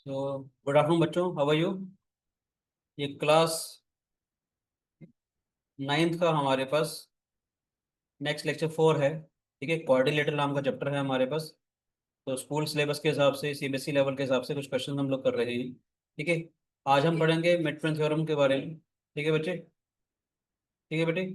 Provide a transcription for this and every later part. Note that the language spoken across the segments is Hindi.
तो गुड आफ्टरनून बच्चों, हाउ आर यू। ये क्लास नाइन्थ का हमारे पास नेक्स्ट लेक्चर 4 है। ठीक है, कोऑर्डिनेटर नाम का चैप्टर है हमारे पास। तो स्कूल सिलेबस के हिसाब से, सीबीएसई लेवल के हिसाब से कुछ क्वेश्चन हम लोग कर रहे हैं। ठीक है, आज हम पढ़ेंगे मिड टर्म थ्योरम के बारे में। ठीक है बच्चे, ठीक है बेटे।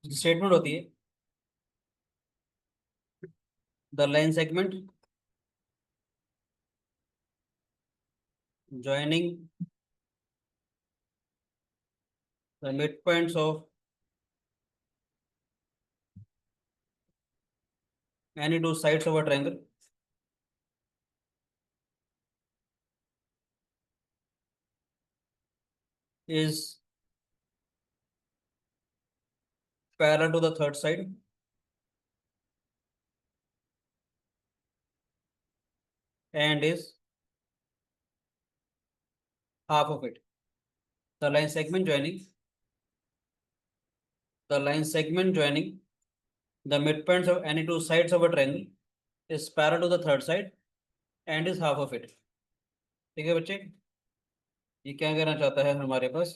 स्टेटमेंट होती है, the line segment joining the mid points of any two sides of a triangle is parallel to the third side and is half of it. The line segment joining the line segment joining the midpoints of any two sides of a triangle is parallel to the third side and is half of it। ठीक है बच्चे, ये क्या कहना चाहता है हमारे पास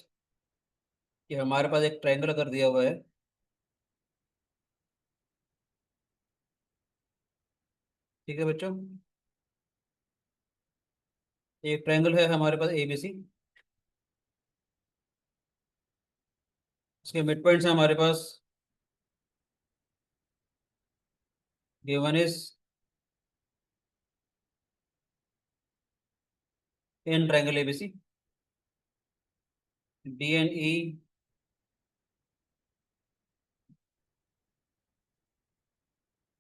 कि हमारे पास एक ट्रायंगल अगर दिया हुआ है। ठीक है बच्चों, एक ट्रायंगल है हमारे पास एबीसी। इसके मिड पॉइंट्स हैं हमारे पास, given is in triangle ABC D and E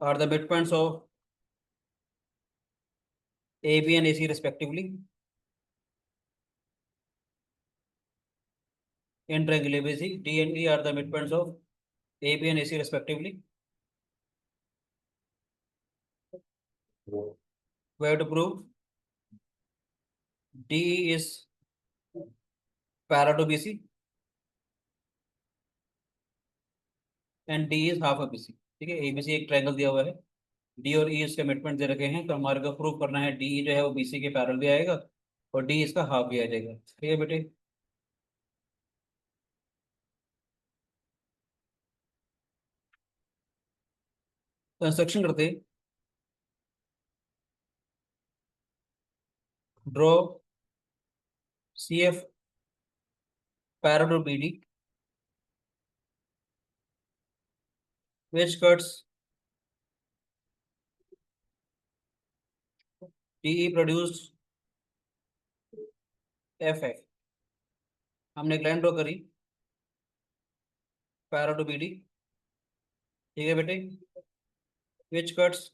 are the mid points of A B and A C respectively. In triangle ABC D and E are the mid points of A B and A C respectively. We have to prove D is parallel to BC and D is half of BC. ठीक है, एबीसी एक ट्रायंगल दिया हुआ है, डी और ई इसके मिडपॉइंट दे रखे हैं, तो हमारे को प्रूव करना है डी जो है वो बीसी के पैरेलल भी आएगा और डी इसका हाफ भी आ जाएगा। ठीक है बेटे, कंस्ट्रक्शन करते हैं। Draw C F parallel to B D which cuts D E produce F है। हमने एक लाइन ड्रॉ करी पैरेलल टू बी डी। ठीक है बेटे, which cuts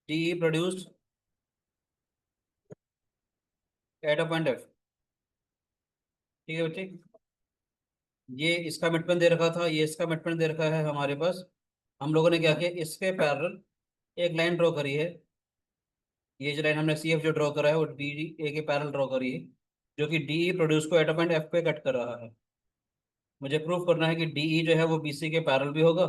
D E produced at a point F. ठीक है बेटे, ये इसका मिडपॉइंट दे रखा था, ये इसका मिडपॉइंट दे रखा है हमारे पास। हम लोगों ने क्या किया, इसके पैरेलल एक लाइन ड्रॉ करी है। ये जो लाइन हमने सी एफ जो ड्रॉ करा है वो डी ए के पैरेलल ड्रॉ करी है, जो कि डी प्रोड्यूस को एट पॉइंट एफ पे कट कर रहा है। मुझे प्रूव करना है कि डी जो है वो बी सी के पैरेलल भी होगा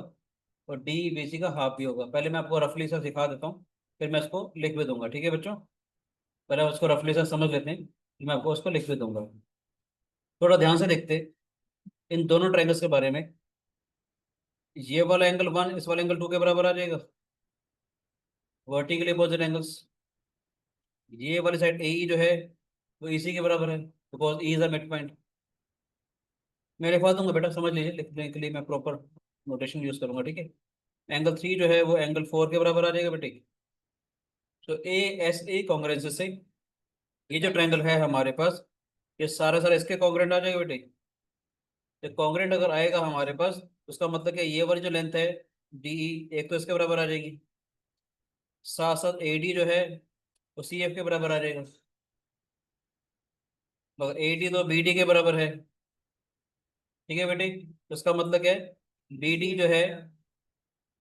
और डी बी सी का हाफ भी होगा। पहले मैं आपको रफली सा सिखा देता हूँ, फिर मैं इसको लिख भी दूंगा। ठीक है बच्चों, पहले आप उसको रफली सा समझ लेते हैं, फिर मैं आपको उसको लिख भी दूंगा। थोड़ा ध्यान से देखते हैं इन दोनों ट्रायंगल्स के बारे में। ये वाला एंगल 1 इस वाले एंगल 2 के बराबर आ जाएगा, वर्टिकली अपोजिट एंगल्स। ये वाली साइड ए जो है वो इसी के बराबर है, because E is a mid point. मैं लिखवा दूंगा बेटा, समझ लीजिए, लिखने के लिए मैं प्रॉपर नोटेशन यूज करूंगा। ठीक है, एंगल 3 जो है वो एंगल 4 के बराबर आ जाएगा बेटे। तो ए एस ए कॉन्ग्रेंस से ये जो ट्रायंगल है हमारे पास, ये सारा सारा इसके कॉन्ग्रेंट आ जाएगा बेटे। ये कॉन्ग्रेंट अगर आएगा हमारे पास, उसका मतलब कि ये वाली जो लेंथ है डी एक तो इसके बराबर आ जाएगी, साथ साथ ए डी जो है वो सी एफ के बराबर आ जाएगा, मगर ए डी तो बी डी के बराबर है। ठीक है बेटे, तो इसका मतलब क्या है, बी डी जो है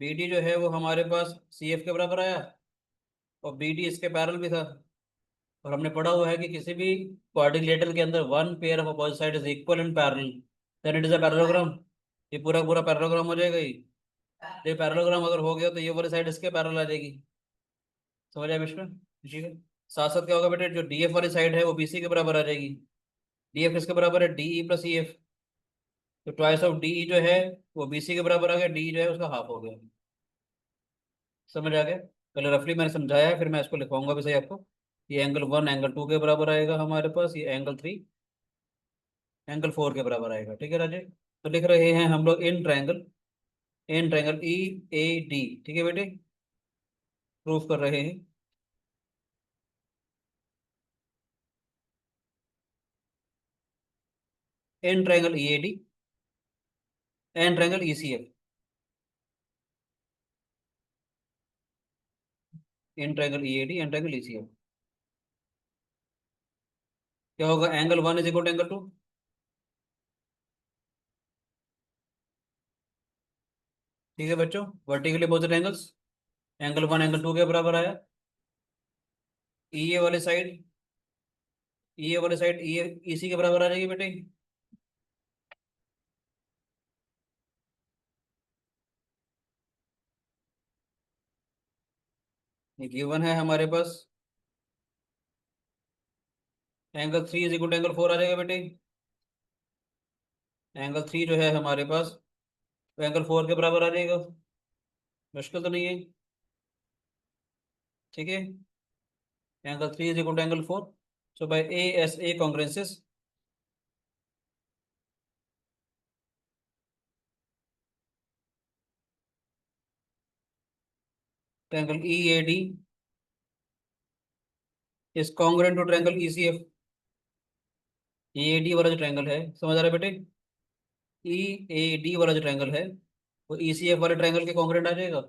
बी डी जो है वो हमारे पास सी एफ के बराबर आया और बी डी इसके पैरेलल भी था। और हमने पढ़ा हुआ है कि किसी भी क्वाड्रिलेटरल के अंदर one pair of opposite side is equal and parallel, then it is a parallelogram. ये पूरा पूरा पैरेललोग्राम हो जाएगा ये पैरेललोग्राम अगर हो गया तो ये वाली साइड इसके पैरेलल आ जाएगी। समझ आया विश्व? ठीक है। साथ साथ क्या होगा बेटे, जो डीएफ वाली साइड है वो बीसी के बराबर आ जाएगी। डीएफ किसके बराबर है? DE plus E F. तो ट्वाइस ऑफ डीई जो है वो बीसी के बराबर आ गया, डी जो है उसका हाफ हो गया। समझ आ गया? पहले रफली मैंने समझाया है, फिर मैं इसको लिखवाऊंगा भी सही आपको। ये एंगल वन एंगल टू के बराबर आएगा हमारे पास, ये एंगल थ्री एंगल फोर के बराबर आएगा। ठीक है राजे? तो लिख रहे हैं हम लोग इन ट्रायंगल ई ए डी। ठीक है बेटे, प्रूफ कर रहे हैं। In triangle E A D and triangle E C F. In triangle E A D and triangle E C F. क्या होगा? Angle one is equal to angle two. ठीक है बच्चों, vertically opposite angles. Angle one angle two के बराबर आया। ई ए वाली साइड ई ए वाली साइड ई सी के बराबर आ जाएगी बेटे। ये गिवन है हमारे पास। Angle three is equal to angle four आ जाएगा बेटे। एंगल थ्री जो है हमारे पास वो एंगल फोर के बराबर आ जाएगा। मुश्किल तो नहीं है। ठीक है। Angle three is equal to angle four. So by A S A congruences, triangle E A D is congruent to triangle E C F. A D वाला जो ट्रायंगल है, समझ आ रहा है बेटे? ई ए डी वाला जो ट्रायंगल है वो ई सी एफ वाले ट्रायंगल के कॉन्ग्रुएंट आ जाएगा।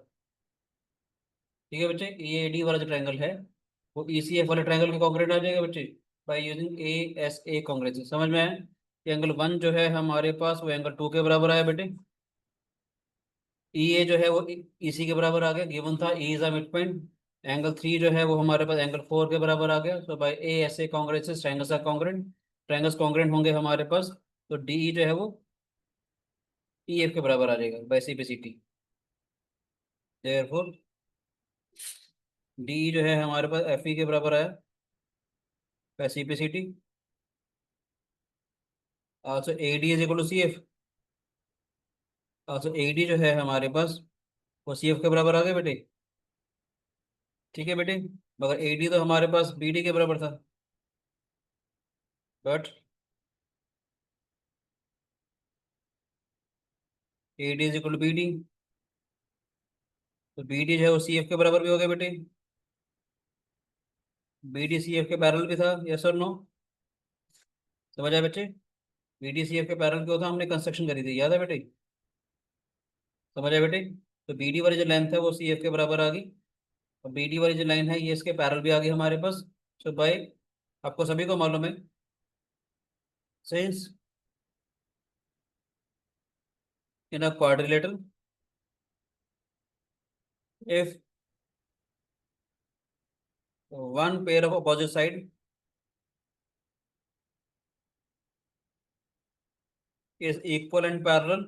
ठीक है बच्चे, ई ए डी वाला जो ट्रायंगल है वो ई सी एफ वाले ट्रायंगल के कॉन्ग्रुएंट आ जाएगा बच्चे, by using A S A congruences. समझ में आया? एंगल वन जो है हमारे पास वो एंगल टू के बराबर आया बेटे। ई ए जो है वो इसी के बराबर आ गया, गिवन था ई is a mid point. Angle three जो है वो हमारे पास एंगल फोर के बराबर आ गया। So by A S A congruences triangles are congruent. Triangles congruent होंगे हमारे पास, तो डी जो है वो ई एफ के बराबर आ जाएगा by C P C T. Therefore D जो है हमारे पास एफ ई के बराबर आया by C P C T. Also A D is equal to C F. Also A D जो है हमारे पास वो सी एफ के बराबर आ गया बेटे। ठीक है बेटे, मगर ए डी तो हमारे पास बी डी के बराबर था। But A D is equal to B D, तो बी डी जो है वो सी एफ के बराबर भी हो गया बेटे। बी डी सी एफ के पैरेलल भी था, यस और नो? समझ आए बच्चे? बी डी सी एफ के पैरेलल क्यों था? हमने कंस्ट्रक्शन करी थी, याद है बेटे? समझ आए बेटे? तो बी डी वाली जो लेंथ है वो सी एफ के बराबर आ गई, और बी डी वाली जो लाइन है ये इसके पैरेलल भी आ गई हमारे पास। सो बाय, आपको सभी को मालूम है, since in a quadrilateral if one pair of opposite side is equal and parallel,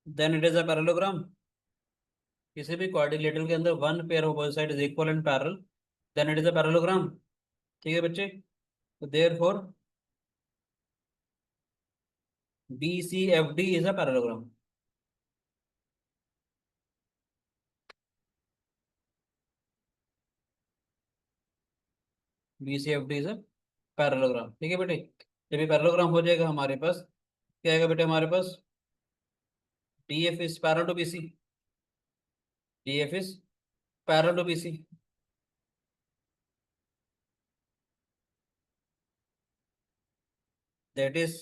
then it is a parallelogram. किसी भी क्वाड्रिलेटरल के अंदर one pair of opposite side is equal and parallel, then it is a parallelogram. ठीक है बच्चे? तो therefore B C F D is a parallelogram. B C F D is a parallelogram. ठीक है बेटे? जब ये पैरेललोग्राम हो जाएगा हमारे पास, क्या आएगा बेटे हमारे पास? D F is parallel to B C. D F is parallel to B C. That is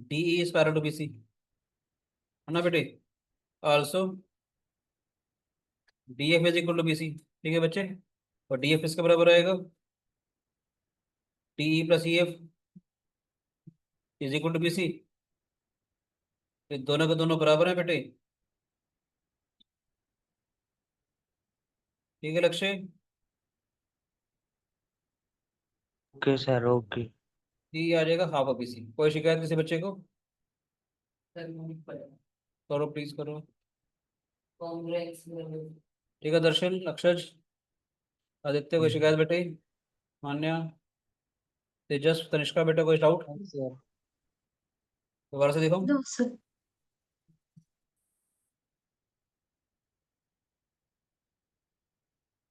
D is parallel to B C, है ना बेटे? Also D F is equal to B C. ठीक है बच्चे? और डी एफ इसके बराबर आएगा D E plus E F is equal to B C. दोनों के दोनों बराबर है बेटे। ठीक है Lakshya. Okay sir, okay. D आ जाएगा हाफ ऑफ BC। कोई शिकायत किसी बच्चे को? करो प्लीज करो। ठीक है दर्शन, अक्षज, आदित्य, कोई शिकायत बेटे? मान्या, तेजस, तनिष्का, बेटा कोई डाउट? सर। दोबारा से देखो। No, sir.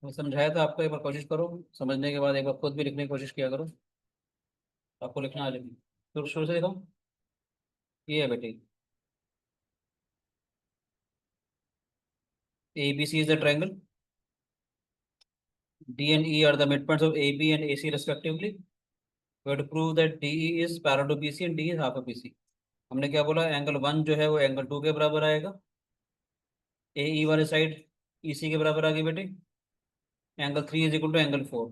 मैं समझाया था आपको, एक बार कोशिश करो समझने के बाद, एक बार खुद भी लिखने की कोशिश किया करो। आपको लिखना आ जाएगी। शुरू शुरू से देखो। ये है बेटे, ABC is a triangle. D and E are the midpoints of AB and AC respectively. We have to prove that DE is parallel to BC and D is half of BC. हमने क्या बोला, एंगल 1 जो है वो एंगल 2 के बराबर आएगा। AE वाले साइड EC के बराबर आ गई बेटे। Angle 3 is equal to angle 4।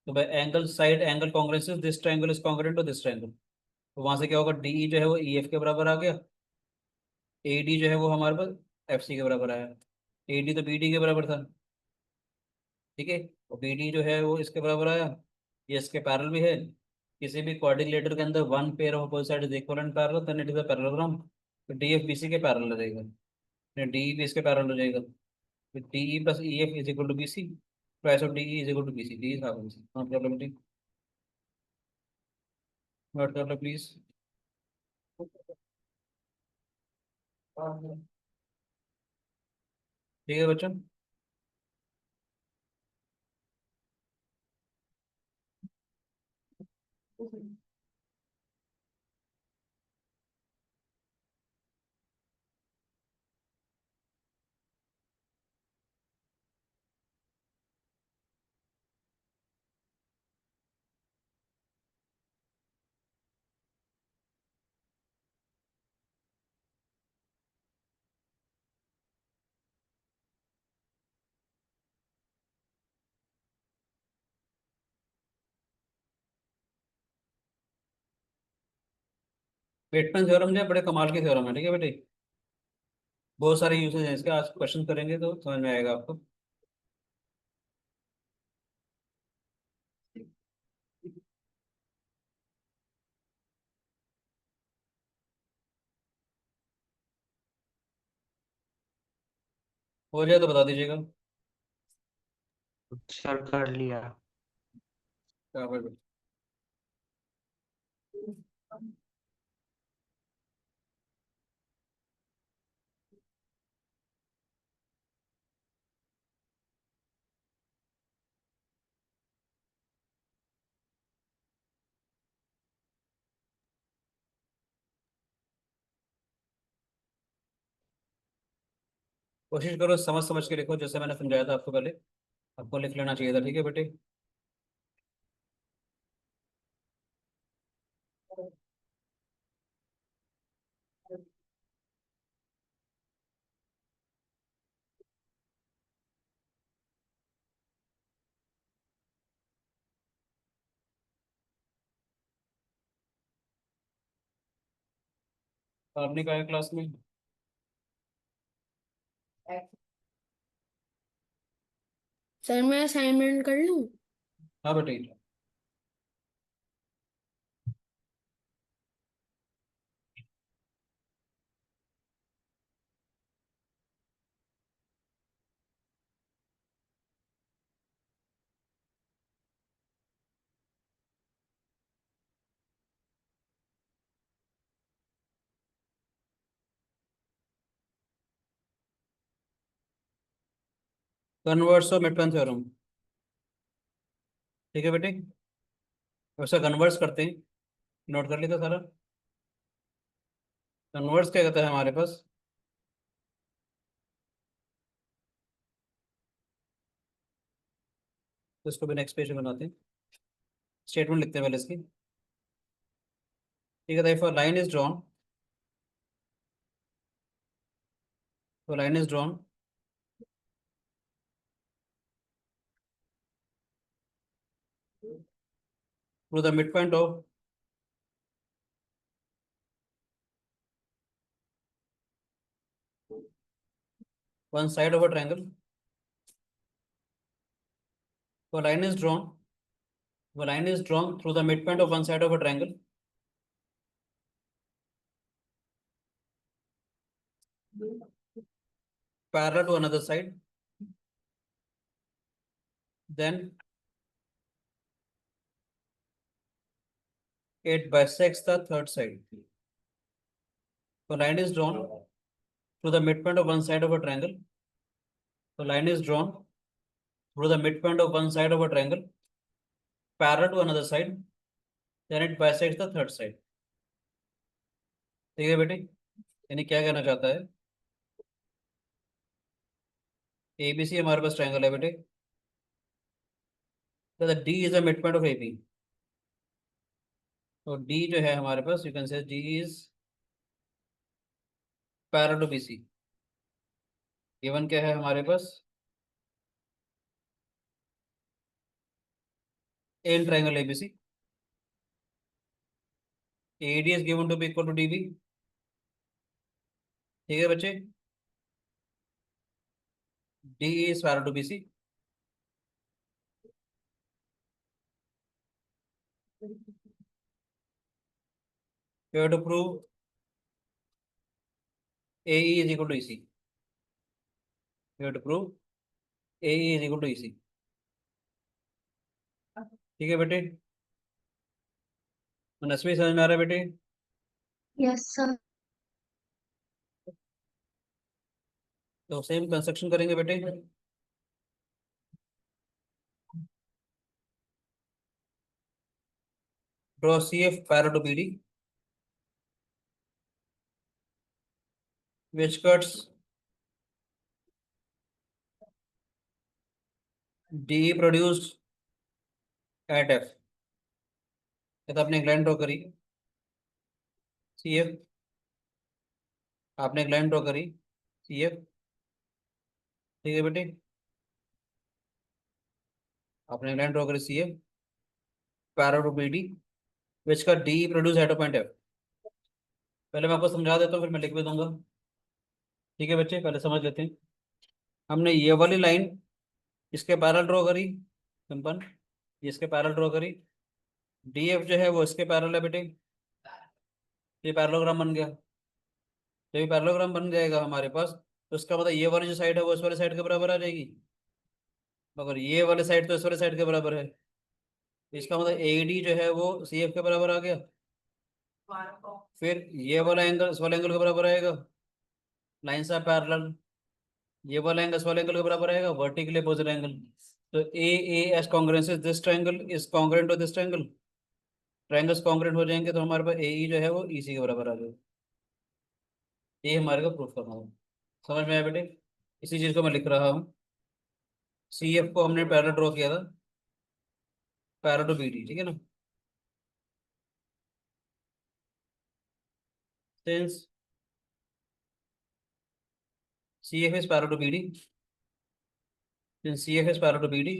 तो भाई angle side angle congruence, this triangle is congruent to this triangle. तो वहां से क्या होगा, DE जो है वो EF के बराबर आ गया। AD जो है वो हमारे पास FC के बराबर आया। AD तो BD के बराबर था। ठीक है। और BD जो है वो इसके बराबर आया। ये इसके पैरेलल भी है। किसी भी क्वाड्रिलेटरल के अंदर one pair of opposite side is equal and parallel, then it is a parallelogram. तो DF BC के पैरेलल हो जाएगा, DE भी इसके पैरेलल हो जाएगा। तो DE plus EF is equal to BC, price of DE is equal to BC। D था नॉट प्रॉब्लमेटिक। नोट कर लो प्लीज। ठीक है बच्चों। बेटमैन थ्योरम जो है बड़े कमाल के थ्योरम है, ठीक है बेटे। बहुत सारे यूसेज हैं इसके, आज क्वेश्चन करेंगे तो समझ में आएगा आपको। हो जाए तो बता दीजिएगा। सर कर लिया। क्या भाई? कोशिश करो समझ समझ के लिखो, जैसे मैंने समझाया था आपको पहले। आपको लिख लेना चाहिए था, ठीक है बेटे। आपने कहा है क्लास में? सर मैं असाइनमेंट कर लूं? हाँ बेटे। Converse of midpoint theorem. ठीक है बेटे। वैसा कन्वर्स करते हैं। नोट कर लिया था सारा। कन्वर्स क्या कहता है हमारे पास? तो इसको भी नेक्स्ट पेज में बनाते हैं। स्टेटमेंट लिखते हैं पहले इसकी। ठीक है, if a line is drawn, तो line is drawn through the mid point of one side of a triangle. A line is drawn. A line is drawn through the midpoint of one side of a triangle. Parallel to another side. Then it bisects the third side. A line is drawn through the midpoint of one side of a triangle. A line is drawn through the midpoint of one side of a triangle, parallel to another side. Then it bisects the third side. ठीक है बेटे, यानी क्या कहना चाहता है, ABC हमारे पास ट्रायंगल है बेटे, तो D is the mid point of AB. तो D जो है हमारे पास, you can say D is parallel to BC. Given क्या है हमारे पास, in triangle ABC AD is given to be equal to DB. ठीक है बच्चे, D is parallel to BC. You have to prove AE is equal to EC. You have to prove AE is equal to EC. ठीक है बेटे, मनस्वी समझ में आ रहा है बेटे? Yes sir. तो सेम कंस्ट्रक्शन करेंगे बेटे. Draw CF parallel to BD which cuts DE produced at F. ये तो आपने एक लाइन ड्रॉ करी CF, आपने एक लाइन ड्रॉ करी CF. ठीक है बेटे, आपने एक लाइन ड्रॉ करी CF parallel to BD which का DE produce at a point F. पहले मैं आपको समझा देता हूँ, फिर मैं लिख भी दूंगा. ठीक है बच्चे, पहले समझ लेते हैं. हमने ये वाली लाइन इसके पैरेलल ड्रॉ करी, सिंपल, इसके पैरेलल ड्रॉ करी. DF जो है वो इसके पैरेलल है बेटे, ये पैरेललोग्राम बन गया. जब ये पैरेललोग्राम बन जाएगा हमारे पास, तो इसका मतलब ये वाली जो साइड है वो इस वाले साइड के बराबर आ जाएगी, मगर ये वाले साइड तो इस वाले साइड के बराबर है. इसका मतलब AD जो है वो CF के बराबर आ गया. फिर ये वाला एंगल इस वाले एंगल के बराबर आएगा, लाइन्स आर पैरेलल. ये वाला एंगल इस वाले एंगल के बराबर आएगा, वर्टिकली अपोजिट एंगल. तो AAS congruence this triangle is congruent to this triangle. Triangles congruent हो जाएंगे तो हमारे पास AE जो है वो EC के बराबर आ जाएगा. ये हमारे को प्रूफ करना होगा. समझ में आया बेटे? इसी चीज को मैं लिख रहा हूँ. CF को हमने पैरेलल ड्रॉ किया था, पैरेलल टू BD. ठीक है ना? Since CF is parallel to BD, since CF is parallel to BD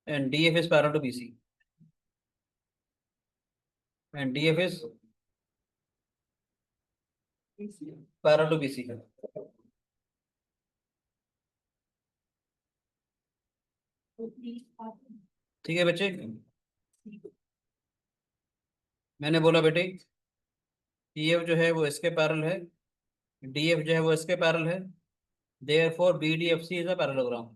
and DF is parallel to BC and DF is parallel to BC. ठीक है बच्चे, मैंने बोला बेटे CF जो है वो इसके पैरेलल है, DF जो है वो इसके पैरेलल है, therefore BDFC is a parallelogram.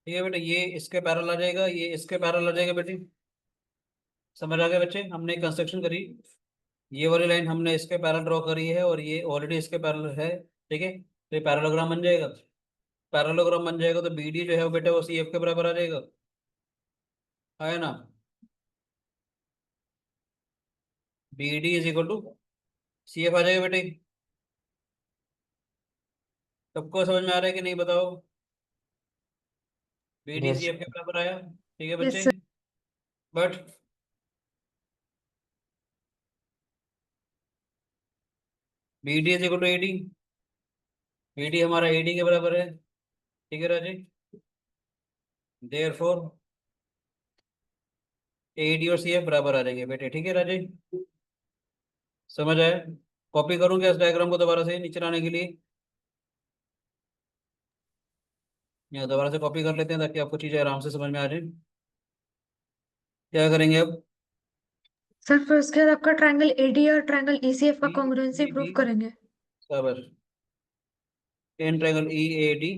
ठीक है बेटे, ये इसके पैरेलल आ जाएगा, ये इसके पैरेलल आ जाएगा बेटे. समझ आ गया बच्चे? हमने कंस्ट्रक्शन करी, ये वाली लाइन हमने इसके पैरेलल ड्रॉ करी है और ये ऑलरेडी इसके पैरेलल है. ठीक है, तो ये पैरेललोग्राम बन जाएगा. पैरेललोग्राम बन जाएगा तो BD जो है वो बेटा वो CF के बराबर आ जाएगा, है ना? BD is equal to CF आ जाएगा बेटे. सबको समझ में आ रहा है कि नहीं बताओ? B D C yes F के बराबर आया, ठीक है Yes, बच्चे। sir. But B D is equal to A D, B D हमारा ए डी के बराबर है, ठीक है राजी। देयर फोर ए डी और सी एफ बराबर आ जाएंगे बेटे, ठीक है राजी। समझ आया? कॉपी करूँ क्या इस डायग्राम को दोबारा से नीचे लाने के लिए? या दोबारा से कॉपी कर लेते हैं ताकि आपको चीज़ें आराम से समझ में आ जाए। क्या करेंगे अब? सर फिर उसके बाद आपका ट्रायंगल एडी और ट्रायंगल ईसीएफ का ई कॉन्ग्रुएंसी ए प्रूव डी करेंगे। बराबर in triangle E A D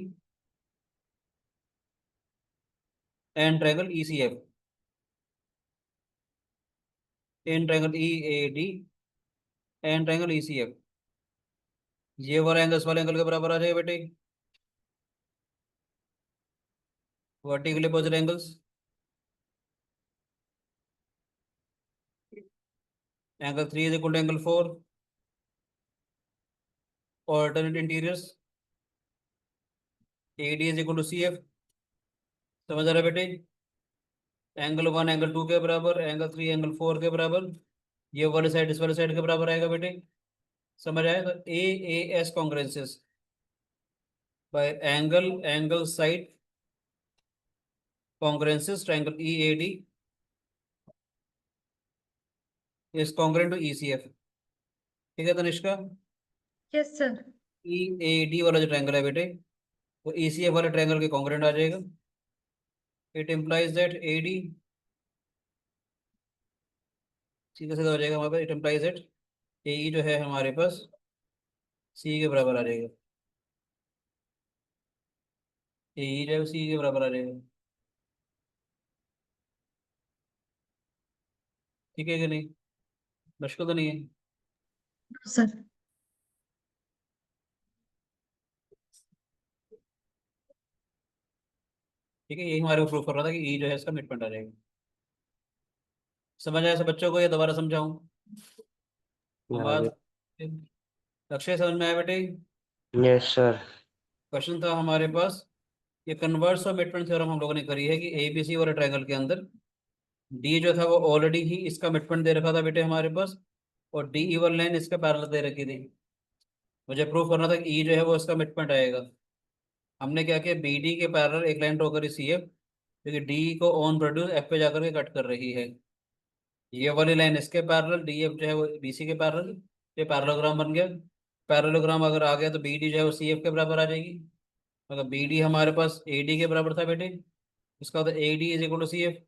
and triangle E C F, in triangle E A D and triangle E C F, ये वाला एंगल इस वाले एंगल के बराबर आ जाएगा बेटे, vertically opposite angles. Angle 3 is equal to angle 4, alternate interiors, A D is equal to C F. समझ आ रहा है बेटे? एंगल 1 एंगल 2 के बराबर, एंगल 3 एंगल 4 के बराबर, ये वाले साइड इस वाले साइड के बराबर आएगा बेटे। समझ आया? तो A S congruences by angle side congruences triangle E A D is congruent to E C F, ठीक है Tanishka? Yes sir. E A D वाला जो ट्रायंगल है बेटे वो ई सी एफ वाले ट्रायंगल के कॉन्ग्रेंट आ जाएगा। It implies that A D, सीधा सीधा हो जाएगा हमारे पास, it implies that A E जो है हमारे पास सी के बराबर आ जाएगा, ए ई जो है सी के बराबर आ जाएगा, ठीक है कि नहीं? मुश्किल तो नहीं है? सर ठीक है, यही हमारे को प्रूफ कर रहा था कि ई जो है इसका मिड पॉइंट आ जाएगा। समझ आया सब बच्चों को? ये दोबारा समझाऊं हम यार। बात? लक्ष्य समझ में आया बेटे? Yes sir. क्वेश्चन था हमारे पास, ये कन्वर्स और मिड पॉइंट थ्योरम हम लोगों ने करी है कि ए बी सी वाले ट्रायंगल के अंदर डी जो था वो ऑलरेडी ही इसका मिड पॉइंट दे रखा था बेटे हमारे पास, और डी ई वाली लाइन इसके पैरेलल दे रखी थी। मुझे प्रूव करना था कि ई जो है वो इसका मिड पॉइंट आएगा। हमने क्या किया, बी डी के पैरेलल एक लाइन ड्रॉ करी सी एफ, क्योंकि डी को ऑन प्रोड्यूस एफ पे जाकर के कट कर रही है। ये वाली लाइन इसके पैरेलल, डी एफ जो है वो बी सी के पैरेलल, ये पैरेललोग्राम बन गया। पैरेललोग्राम अगर आ गया तो बी डी जो है वो सी एफ के बराबर आ जाएगी। मतलब बी डी हमारे पास ए डी के बराबर था बेटे, इसका मतलब A D is equal to C F.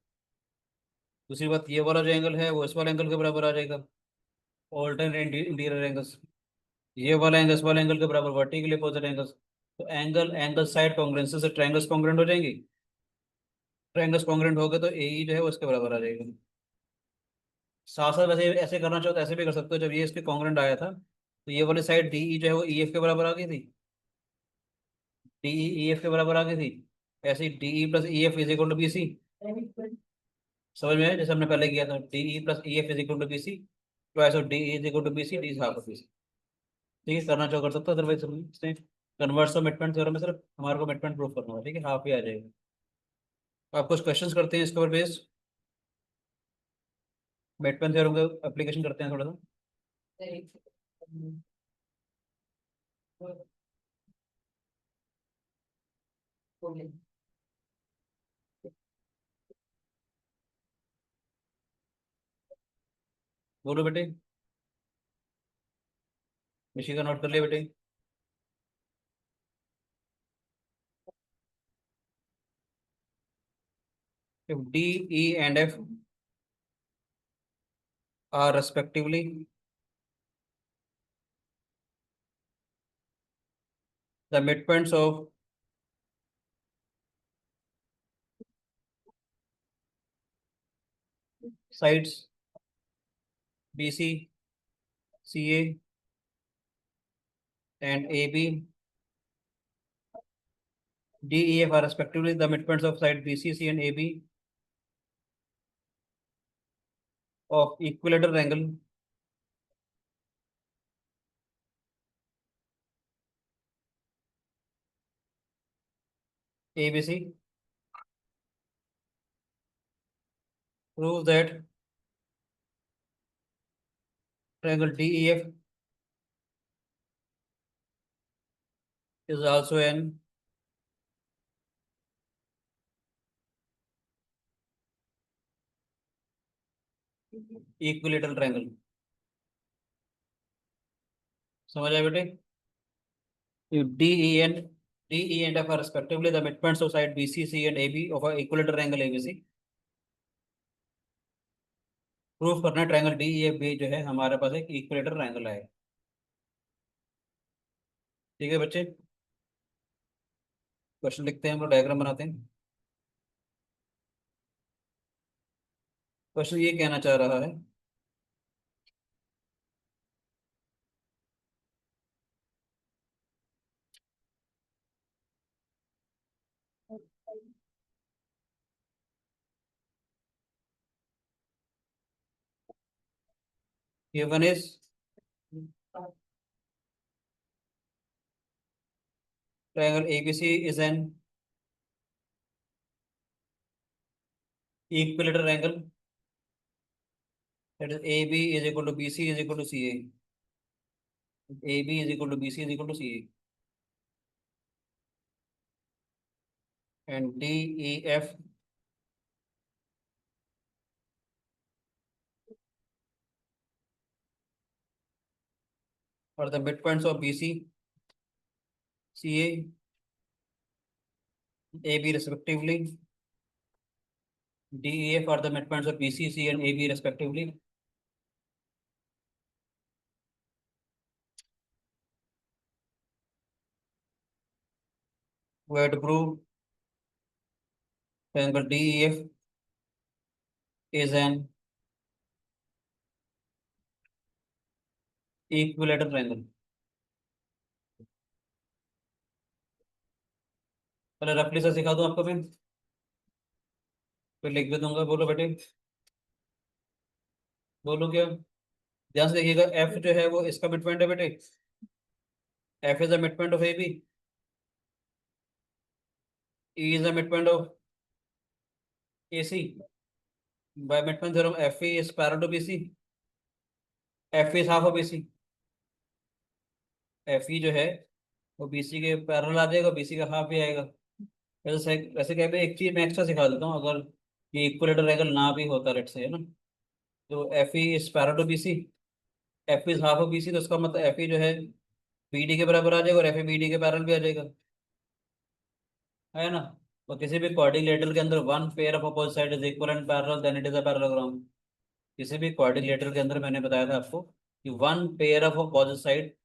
दूसरी बात, ये वाला जो एंगल है वो इस वाले एंगल के बराबर आ जाएगा, ऑल्टरनेट इंटीरियर एंगल्स। ये वाला एंगल इस वाले एंगल के बराबर, वर्टिकली अपोजिट एंगल्स। तो एंगल एंगल साइड कॉन्ग्रेंसेस से ट्रायंगल्स कॉन्ग्रेंट हो जाएंगी, ट्रायंगल्स कॉन्ग्रेंट हो गए तो ए ई जो है वो इसके बराबर आ जाएगा। साथ साथ वैसे ऐसे करना चाहो तो ऐसे भी कर सकते हो, जब ये इसके कॉन्ग्रेंट आया था तो ये वाली साइड डी ई जो है वो ई एफ के बराबर आ गई थी, डी ई एफ के बराबर आ गई थी। ऐसे ही D E plus E F is equal to B C. समझ में आया? जैसे हमने पहले किया था, D E plus E F is equal to B C, twice of D is equal to B C, D is half of B C. ठीक है, करना चाहो कर सकते हो, अदरवाइज इसमें कन्वर्स और मिड पॉइंट थ्योरम में सिर्फ हमारे को मिड पॉइंट प्रूफ करना होगा, ठीक है, हाफ ही आ जाएगा। आप कुछ क्वेश्चंस करते हैं इसके ऊपर बेस्ड, मिड पॉइंट थ्योरम का एप्लीकेशन करते हैं थोड़ा सा। बोलो बेटे, मिशी का नोट कर लिया बेटे? If D, E and F are respectively the midpoints of sides BC, CA and AB, D, E, F are respectively the midpoints of side BC, C and AB of equilateral angle ABC, prove that triangle DEF is also an equilateral triangle. समझ आया बेटे? If D, E and F are respectively the midpoints of side BC, C and AB of a equilateral triangle ABC. Proof करना है ट्रायंगल DEF जो है हमारे पास एक इक्विलेटरल ट्रायंगल है। ठीक है बच्चे, क्वेश्चन लिखते हैं, हम लोग डायग्राम बनाते हैं। क्वेश्चन ये कहना चाह रहा है given is triangle ABC is an equilateral triangle, that is AB is equal to BC is equal to CA. AB is equal to BC is equal to CA. And DEF are the midpoints of BC, CA, AB respectively. DEF are the midpoints of BC, C and AB respectively. We have to prove triangle DEF is an equilateral triangle. पहले रफली से सिखा दूं आपको मैं, फिर लिख भी दूंगा। बोलो बेटे, बोलो क्या? ध्यान से देखिएगा, F जो है वो इसका मिडपॉइंट है बेटे। F is the midpoint of AB. E is the midpoint of AC. By midpoint theorem, FE is parallel to BC. F is half of BC. FE जो है वो BC के पैरेलल आ जाएगा, BC का हाफ भी आएगा। वैसे वैसे क्या है, एक चीज मैं एक्स्ट्रा सिखा देता हूँ, अगर ये इक्विलेटरल ट्रायंगल ना भी होता लेट से, है ना, तो FE is parallel to BC, F is half of BC, तो उसका मतलब FE जो है BD के बराबर आ जाएगा और FE BD के पैरेलल भी आ जाएगा, है ना। तो किसी भी क्वाड्रिलेटरल के अंदर one pair of opposite side is equal and parallel, then it is a parallelogram. किसी भी क्वाड्रिलेटरल के अंदर मैंने बताया था आपको कि one pair of opposite side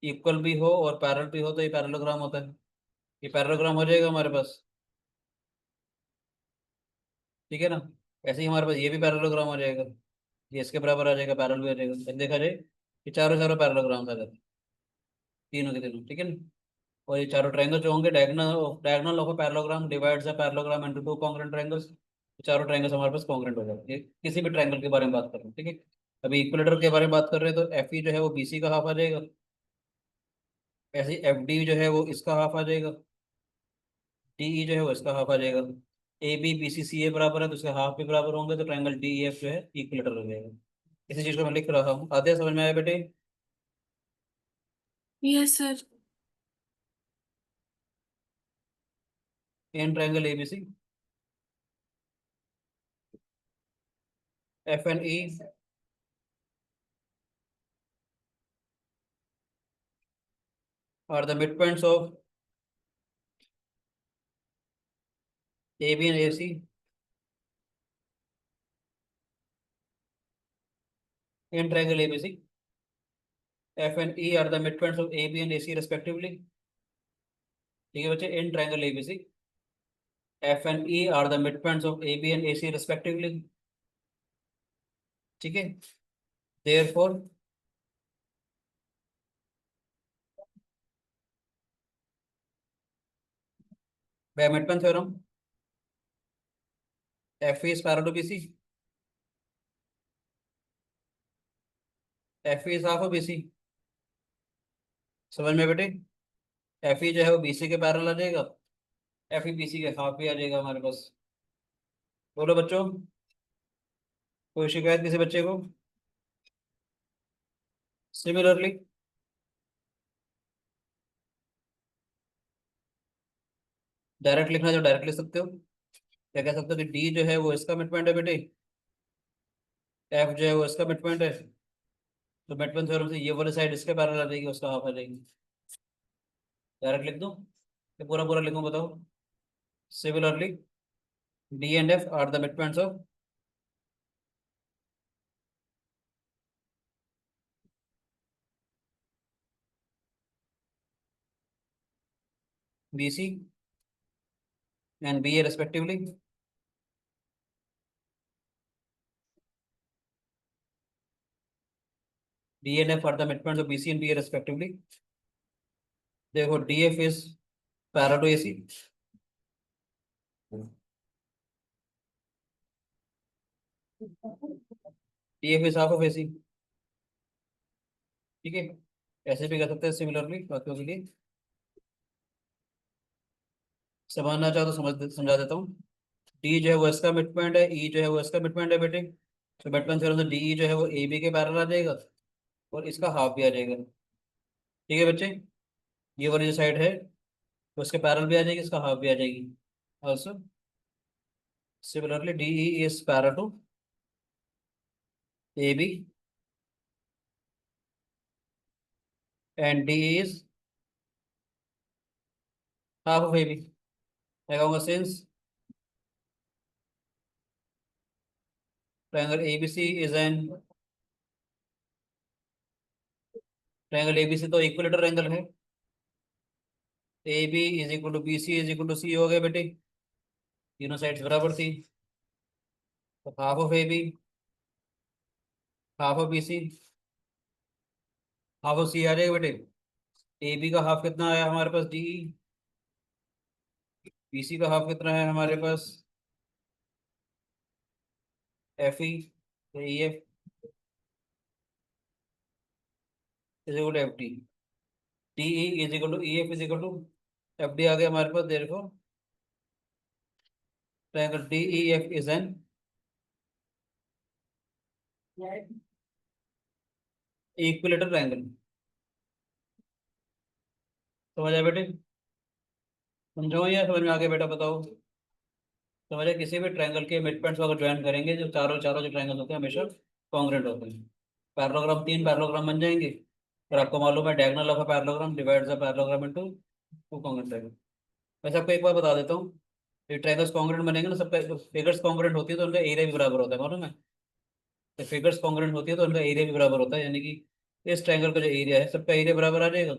equal भी हो और पैरेलल भी हो तो ये पैरेललोग्राम होता है। ये पैरेललोग्राम हो जाएगा हमारे पास, ठीक है ना। ऐसे ही हमारे पास ये भी पैरेललोग्राम हो जाएगा, ये इसके बराबर आ जाएगा, पैरेलल भी आ जाएगा। फिर देखा जाए ये चारों चारों पैरेललोग्राम आ जाते हैं, तीनों के तीनों, ठीक है ना। और ये चारों ट्रायंगल जो होंगे, diagonal of a parallelogram divides a parallelogram into two congruent triangles. चारों ट्रायंगल्स हमारे पास कॉन्ग्रुएंट हो जाते हैं। किसी भी ट्रायंगल के बारे में बात कर रहे हैं, ठीक है। अभी इक्विलेटर के बारे में बात कर रहे हैं तो FE जो है वो BC का हाफ आ जाएगा, ऐसे FD जो है वो इसका हाफ आ जाएगा, DE जो है वो इसका हाफ आ जाएगा। AB BC CA बराबर है तो उसके हाफ भी बराबर होंगे, तो ट्रायंगल DEF जो है इक्विलेटर हो जाएगा। इसी चीज को मैं लिख रहा हूँ, आते समझ में आया बेटे? Yes sir. In triangle ABC, F and E are the midpoints of AB and AC in triangle ABC. F and E are the midpoints of AB and AC respectively. ठीक है बच्चे, इन triangle ABC F and E are the midpoints of AB and AC respectively. ठीक है, therefore by midpoint theorem FE is parallel to BC, FE is half of BC। समझ में बेटे? FE जो है वो BC के पैरेलल आ जाएगा एफ ई बी सी के हाफ भी आ जाएगा हमारे पास। बोलो बच्चों, कोई शिकायत किसी बच्चे को? सिमिलरली डायरेक्ट लिखना है जो डायरेक्ट लिख सकते हो। क्या कह सकते हो कि डी जो है वो इसका मिडपॉइंट है बेटे, एफ जो है वो इसका मिडपॉइंट है, तो मिडपॉइंट थ्योरम से ये वाली साइड इसके पैरेलल आ जाएगी, उसका हाफ आ जाएगी। डायरेक्ट लिख दूं ये पूरा पूरा लिखूं, बताओ? Similarly D and F are the midpoints of B C and B A respectively. D and F are the midpoints of B C and B A respectively. देखो D F is parallel to A C, D F is half of A C. ठीक है, ऐसे भी कर सकते हैं सिमिलरली बाकियों के लिए। समझना चाहो तो समझा देता हूँ। डी जो है वो इसका मिड पॉइंट है, ई जो है वो इसका मिड पॉइंट है बेटे, तो मिड पॉइंट थ्योरम से डी जो है वो ए बी के पैरेलल आ जाएगा और इसका हाफ भी आ जाएगा। ठीक है बच्चे, ये वाली जो साइड है वो इसके पैरेलल भी आ जाएगी, इसका हाफ भी आ जाएगी। Also similarly D E is parallel to A B and D is half of A B. मैं कहूँगा since triangle A B C is an triangle A B C तो इक्विलेटरल एंगल है, A B is equal to B C is equal to C हो गया बेटे, तीनों साइड्स बराबर थी, तो half of A B half of B C half of C आ जाएगा बेटे। ए बी का हाफ कितना आया हमारे पास डी, बी सी का हाफ कितना है हमारे पास F E, A F is equal to F D, D E is equal to E F is equal to F D आ गया हमारे पास। देखो triangle D E F is an equilateral angle. समझ आया बेटे? समझो या समझ में आगे बेटा बताओ? समझे, किसी भी ट्रायंगल के मिड पॉइंट्स को अगर ज्वाइन करेंगे, जो चारों चारों जो ट्रायंगल होते हैं हमेशा कॉन्ग्रुएंट होते हैं। पैरेललोग्राम, तीन पैरेललोग्राम बन जाएंगे, और आपको मालूम है diagonal of a parallelogram divides the parallelogram into two congruent triangle. वैसे आपको एक बार बता देता हूँ, ये ट्रायंगल्स कॉन्ग्रुएंट बनेंगे ना, सबका फिगर्स कॉन्ग्रुएंट होती है तो उनका एरिया भी बराबर होता है, मालूम है? तो फिगर्स कॉन्ग्रुएंट होती है तो उनका एरिया भी बराबर होता है, यानी कि इस ट्रायंगल का जो एरिया है सबका एरिया बराबर आ जाएगा,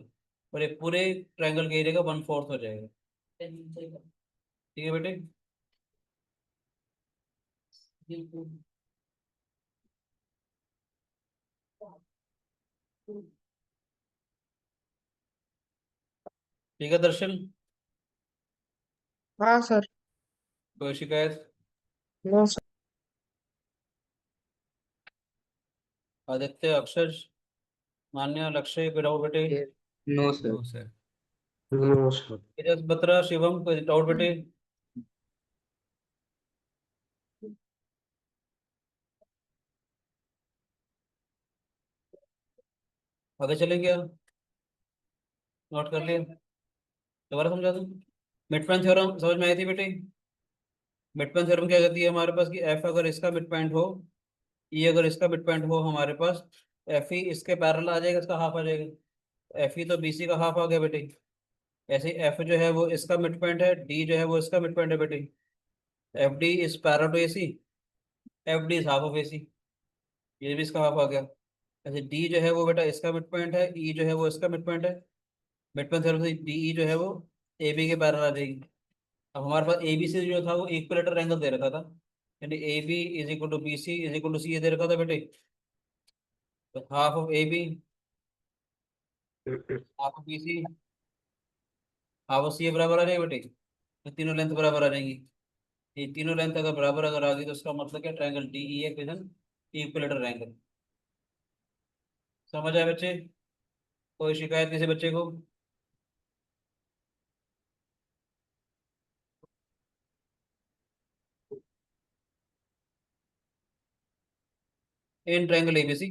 और ये पूरे ट्रायंगल के एरिया का 1/4 हो जाएगा। ठीक है बेटे? ठीक है दर्शन, हाँ सर। कोई शिकायत? No sir. आदित्य, अक्षर, मान्य, लक्ष्य, बिराउ बेटे? No sir. No sir. No sir. Tejas, Batra, Shivam, कोई डाउट बेटे? आगे चलें क्या? नोट कर लिया? दोबारा समझा दूं? मिड पॉइंट थ्योरम समझ में आई थी बेटे? मिड पॉइंट थ्योरम क्या कहती है हमारे पास कि एफ अगर इसका मिड पॉइंट हो, ई अगर इसका मिड पॉइंट हो हमारे पास, एफ ई इसके पैरेलल आ जाएगा, इसका हाफ आ जाएगा। एफ ई तो बी सी का हाफ आ गया बेटे। ऐसे एफ जो है वो इसका मिड पॉइंट है, डी जो है वो इसका मिड पॉइंट है बेटे, F D is parallel to A C, F D is half of A C, ये भी इसका हाफ आ गया। ऐसे डी जो है वो बेटा इसका मिड पॉइंट है, ई जो है वो इसका मिड पॉइंट है, मिड पॉइंट थ्योरम से डी ई जो है वो ए बी के पैरेलल आ जाएगी। अब हमारे पास ए बी सी जो था वो इक्विलेटरल एंगल दे रखा था, यानी A B is equal to B C is equal to C, ये दे रखा था बेटे। तो half of A B half of B C half of C बराबर आ जाएगी बेटे, तो तीनों लेंथ बराबर आ जाएंगी। ये तीनों लेंथ अगर बराबर अगर आ गई तो उसका मतलब क्या, triangle D E F is an equilateral angle. समझ आए बच्चे? कोई शिकायत किसी बच्चे को? इन triangle ABC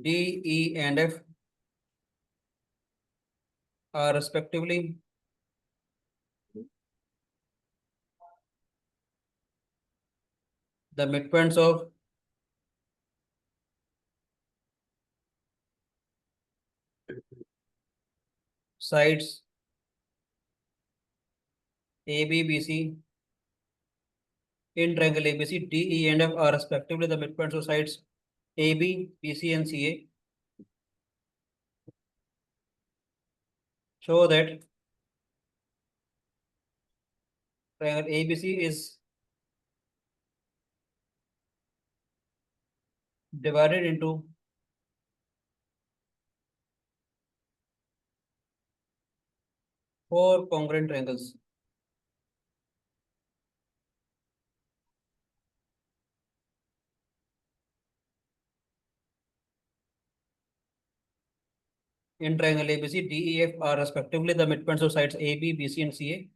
D E and F are respectively the midpoints of sides AB, BC in triangle ABC, DE and F are respectively the midpoints of sides AB, BC and CA. Show that triangle ABC is divided into four congruent triangles. In triangle ABC, DEF are respectively the midpoints of sides AB, BC and CA.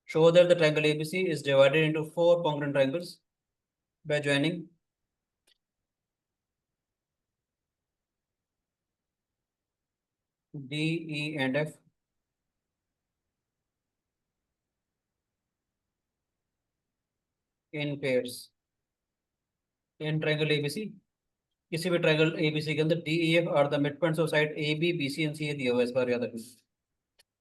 Show that the triangle ABC is divided into four congruent triangles by joining D, E and F in pairs. In triangle ABC, किसी भी ट्रायंगल एबीसी के अंदर D E F are the midpoints of side A B B C and C A दिया हुआ है, इस बार याद रखना।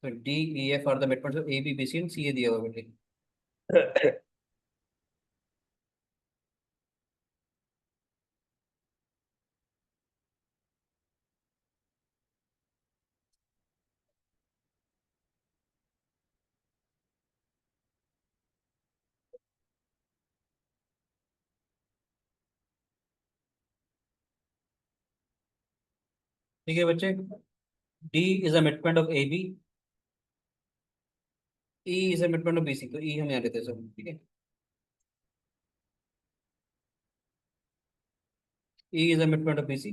तो D E F are the midpoints of A B B C and C A दिया हुआ है बेटे। ठीक है बच्चे, D is a midpoint of A B, E is a midpoint of B C, तो ई हम यहाँ लेते हैं सब, ठीक है। E is a midpoint of B C,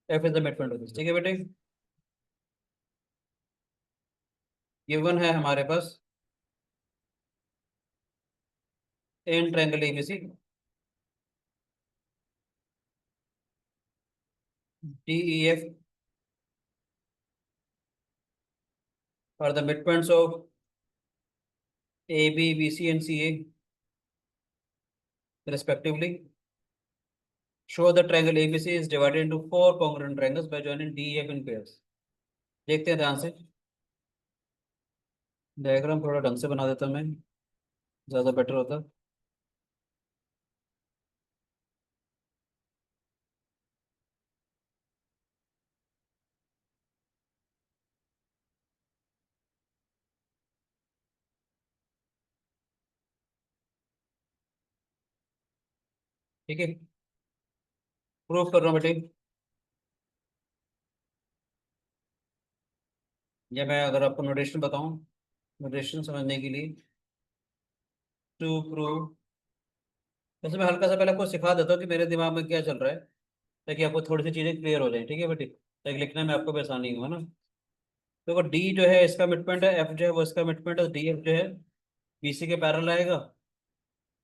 F is the midpoint of B C, ठीक है बेटे। गिवन है हमारे पास in triangle ABC D E F are the midpoints of A B B C and C A respectively. Show the triangle ABC is divided into four congruent triangles by joining DEF in pairs. देखते हैं ध्यान से, डायग्राम थोड़ा ढंग से बना देता मैं, ज्यादा बेटर होता। ठीक है, प्रूफ कर रहा हूँ बेटे। या मैं अगर आपको नोटेशन बताऊं, नोटेशन समझने के लिए, टू प्रूव, वैसे मैं हल्का सा पहले आपको सिखा देता हूँ कि मेरे दिमाग में क्या चल रहा है, ताकि आपको थोड़ी सी चीजें क्लियर हो जाए, ठीक है बेटे, ताकि लिखने में आपको भी आसानी हो, है ना। तो डी जो है इसका मिडपॉइंट है, एफ जो है वो इसका मिडपॉइंट है, डी एफ जो है बीसी के पैरेलल आएगा,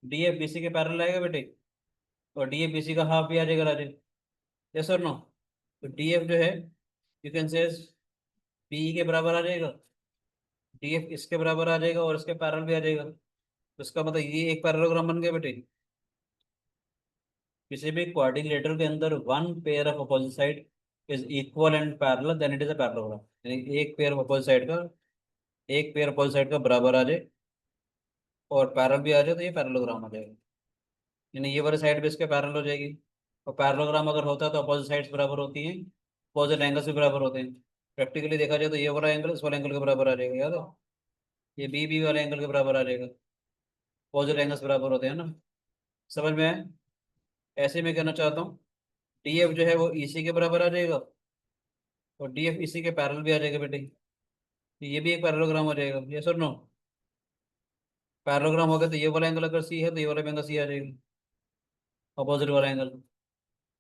डी एफ बीसी के पैरेलल आएगा बेटे, और डी एफ बीसी का हाफ भी आ जाएगा राजे, यस और नो। तो डी एफ जो है यू कैन से पी के बराबर आ जाएगा, डी एफ इसके बराबर आ जाएगा और इसके पैरेलल भी आ जाएगा, तो इसका मतलब ये एक पैरेललोग्राम बन गया बेटे। किसी भी क्वाड्रिलेटरल के अंदर one pair of opposite side is equal and parallel then it is a parallelogram, यानी एक पेयर ऑफ अपोजिट साइड का, एक पेयर अपोजिट साइड का बराबर आ जाए और पैरेलल भी आ जाए तो ये पैरेललोग्राम आ जाएगा, यानी ये वाली साइड भी इसके पैरेलल हो जाएगी। और पैरेललोग्राम अगर होता है तो अपोजिट साइड्स बराबर होती हैं, अपोजिट एंगल्स भी बराबर होते हैं। प्रैक्टिकली देखा जाए तो ये वाला एंगल इस वाले एंगल के बराबर आ जाएगा, याद है, ये बी वाले एंगल के बराबर आ जाएगा, अपोजिट एंगल्स बराबर होते हैं ना, समझ में आए। ऐसे में कहना चाहता हूँ डी एफ जो है वो ई सी के बराबर आ जाएगा और डी एफ इसी के पैरेलल भी आ जाएगा बेटे, तो ये भी एक पैरेललोग्राम हो जाएगा, यस और नो। पैरेललोग्राम हो गया तो ये वाला एंगल अगर सी है तो ये वाला भी एंगल सी आ जाएगा, अपोजिट वाला एंगल,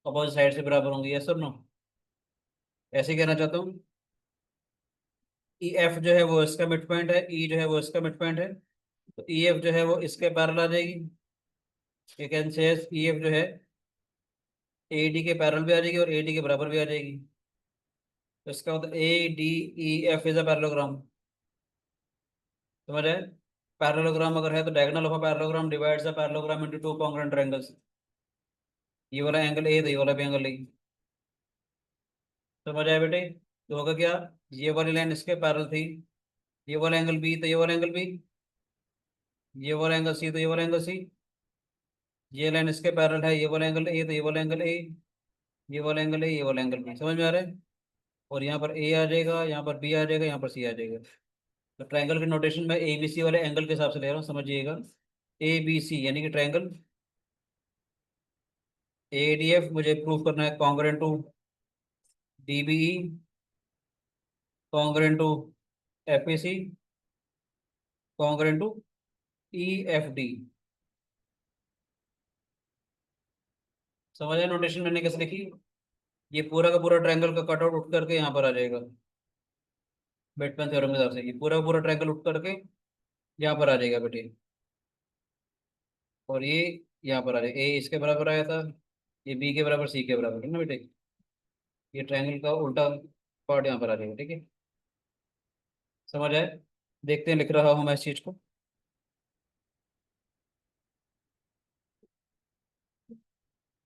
अपोजिट साइड से बराबर होंगे, यस और नो। ऐसे ही कहना चाहता हूँ ई एफ जो है वो इसका मिड पॉइंट है, ई जो है वो इसका मिड पॉइंट है, तो ई एफ जो है वो इसके पैरेलल आ जाएगी। ये कैन से ई एफ जो है ए डी के पैरेलल भी आ जाएगी और ए डी के बराबर भी आ जाएगी। तो इसका मतलब A D E F is a parallelogram. समझ आए? पैरेललोग्राम अगर है तो diagonal of a parallelogram divides a parallelogram into two congruent triangles. ये वाला एंगल ए तो ये वाला भी एंगल ए। समझ आया बेटे? तो होगा क्या, ये वाली लाइन इसके पैरेलल थी, ये वाला एंगल बी तो ये वाला एंगल बी, ये वाला एंगल सी तो ये वाला एंगल सी, ये लाइन इसके पैरेलल है, ये वाला एंगल ए तो ये वाला एंगल ए, ये वाला एंगल ए ये वाला एंगल बी। समझ में आ रहा है? और यहाँ पर ए आ जाएगा, यहाँ पर बी आ जाएगा, यहाँ पर सी आ जाएगा। तो ट्रायंगल के नोटेशन में ए बी सी वाले एंगल के हिसाब से ले रहा हूँ, समझिएगा। ए बी सी यानी कि ट्रायंगल ए डी एफ मुझे प्रूव करना है congruent to D B E, congruent to F A C, congruent to E F D. समझ आया नोटेशन मैंने कैसे लिखी? ये पूरा का पूरा ट्रायंगल का कटआउट उठ करके यहाँ पर आ जाएगा। बेटमैन थ्योरम के हिसाब से ये पूरा का पूरा ट्रायंगल उठ करके यहाँ पर आ जाएगा बेटे। और ये यहाँ पर आ जाएगा, ए इसके बराबर आया था, ये बी के बराबर सी के बराबर है ना बेटे। ये ट्रायंगल का उल्टा पार्ट यहाँ पर आ जाएगा। ठीक है, समझ आए? देखते हैं लिख रहा हूँ मैं इस चीज को।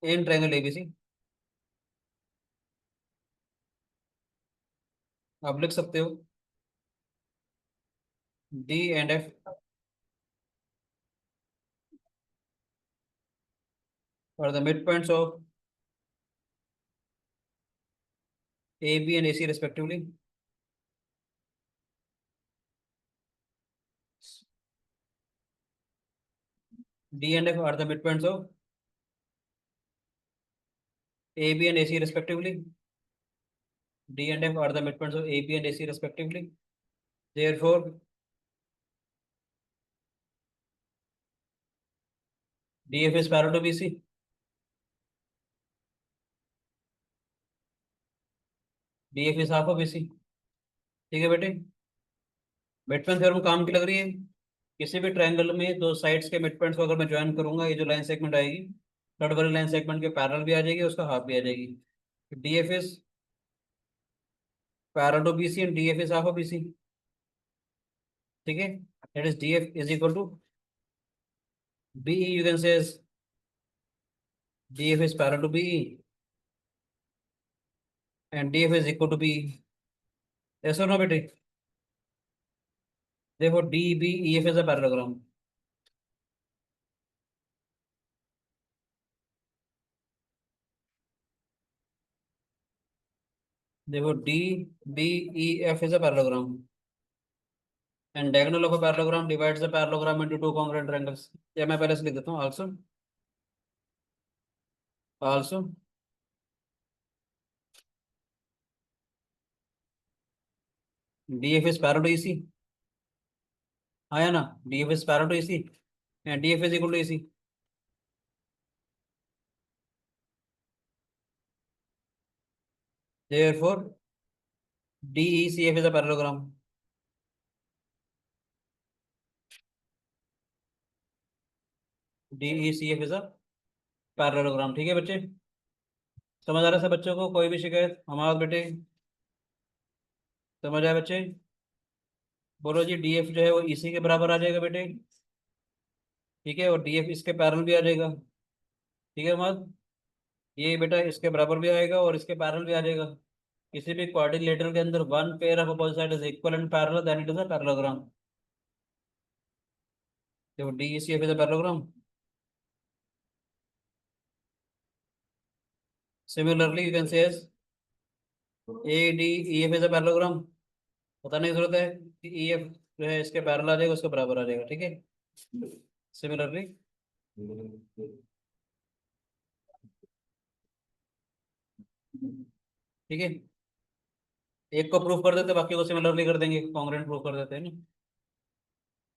इन ट्रायंगल एबीसी आप लिख सकते हो डी एंड एफ और the mid points of A B and A C respectively. D and F are the mid points of A B and A C respectively. D and F are the mid points of A B and A C respectively. Therefore D F is parallel to B C. D F is half of B C. ठीक है बेटे, मिड थ्योरम काम की लग रही है। किसी भी ट्रायंगल में दो साइड्स के मिड पॉइंट्स को अगर मैं ज्वाइन करूंगा, ये जो लाइन सेगमेंट आएगी थर्ड वाली लाइन सेगमेंट के पैरेलल भी आ जाएगी, उसका हाफ भी आ जाएगी। D F is parallel to B C and D F is half of B C. ठीक है, that is D F is equal to B E, you can say D F is parallel to B E and D F is equal to B E. ऐसा ना बेटे, देखो D B E F is a parallelogram. देखो D B E F is a parallelogram and diagonal of a parallelogram divides the parallelogram into two congruent triangles. या मैं पहले से लिख देता हूँ, also also D F is parallel to E C. आया ना, D F is parallel to E C and D F is equal to E C. Therefore D E C F is a parallelogram. D E C F is a parallelogram. ठीक है बच्चे, समझ आ रहा है सब बच्चों को? कोई भी शिकायत हमारे बेटे? समझ आया बच्चे? बोलो जी, डी एफ जो है वो इसी के बराबर आ जाएगा बेटे। ठीक है, और डी एफ इसके पैरेलल भी आ जाएगा। ठीक है मत, ये बेटा इसके बराबर भी आएगा और इसके पैरेलल भी आ जाएगा। किसी भी क्वाड्रिलेटरल के अंदर one pair of opposite side is equal and parallel, then it is a parallelogram. तो D C F is a parallelogram. Similarly you can say as A D E F is a parallelogram. बताने की जरूरत है कि ई एफ जो है इसके पैरेलल आ जाएगा, उसके बराबर आ जाएगा। ठीक है, सिमिलरली ठीक है, एक को प्रूफ कर देते बाकी को सिमिलरली कर देंगे, कॉन्ग्रुएंट प्रूफ कर देते हैं ना,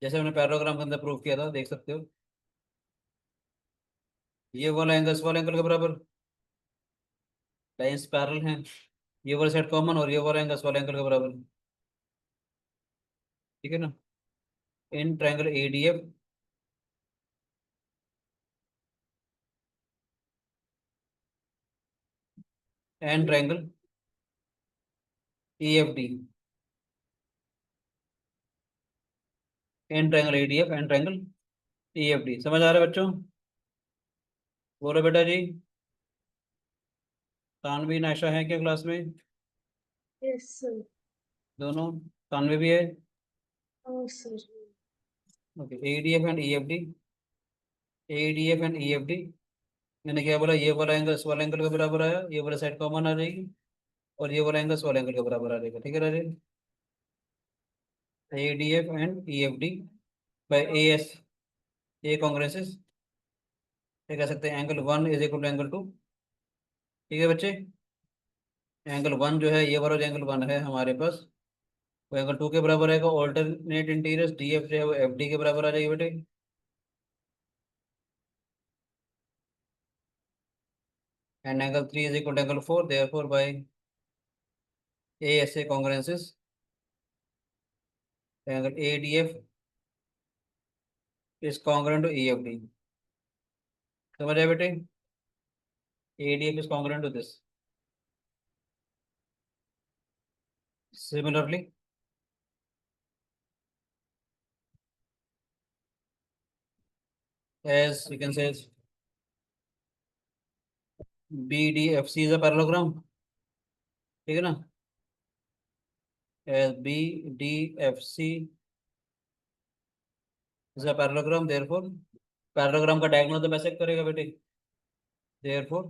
जैसे हमने पैरेललोग्राम के अंदर प्रूफ किया था, देख सकते हो। ये वाला एंगल इस वाले एंगल के बराबर, लाइंस पैरेलल हैं, ये वाला साइड कॉमन और ये वाला एंगल इस वाले एंगल के बराबर। ठीक है ना, in triangle ADF and triangle EFD. In triangle ADF and triangle EFD. समझ आ रहा है बच्चों? बोलो बेटा जी। तानवी नाशा है क्या क्लास में? Yes sir. दोनों? तानवी भी है? हाँ sir. Okay. ADF and EFD. ADF and EFD. मैंने क्या बोला? ये वाला एंगल इस वाला एंगल के बराबर आया, ये वाला साइड कॉमन आ जाएगी, और ये वाला एंगल इस वाला एंगल के बराबर आ जाएगा। ठीक है Rajesh? ADF and EFD by AS, A congruences. ये कह सकते हैं angle 1 is equal to angle 2। ठीक है बच्चे? एंगल 1 जो है, ये वाला जो एंगल 1 है हमारे पास, वो एंगल 2 के बराबर आएगा। ऑल्टरनेट इंटीरियर्स डीएफ जो है वो एफडी के बराबर आ जाएगी बेटे। And angle 3 is equal to angle 4, therefore by ASA congruences angle ADF is congruent to EFD. समझ आए बेटे? ADF is congruent to this. Similarly as you can say BDFC is a parallelogram। ठीक है ना? as BDFC is a parallelogram, therefore parallelogram का डायगोनल तो वैसे करेगा बेटे। therefore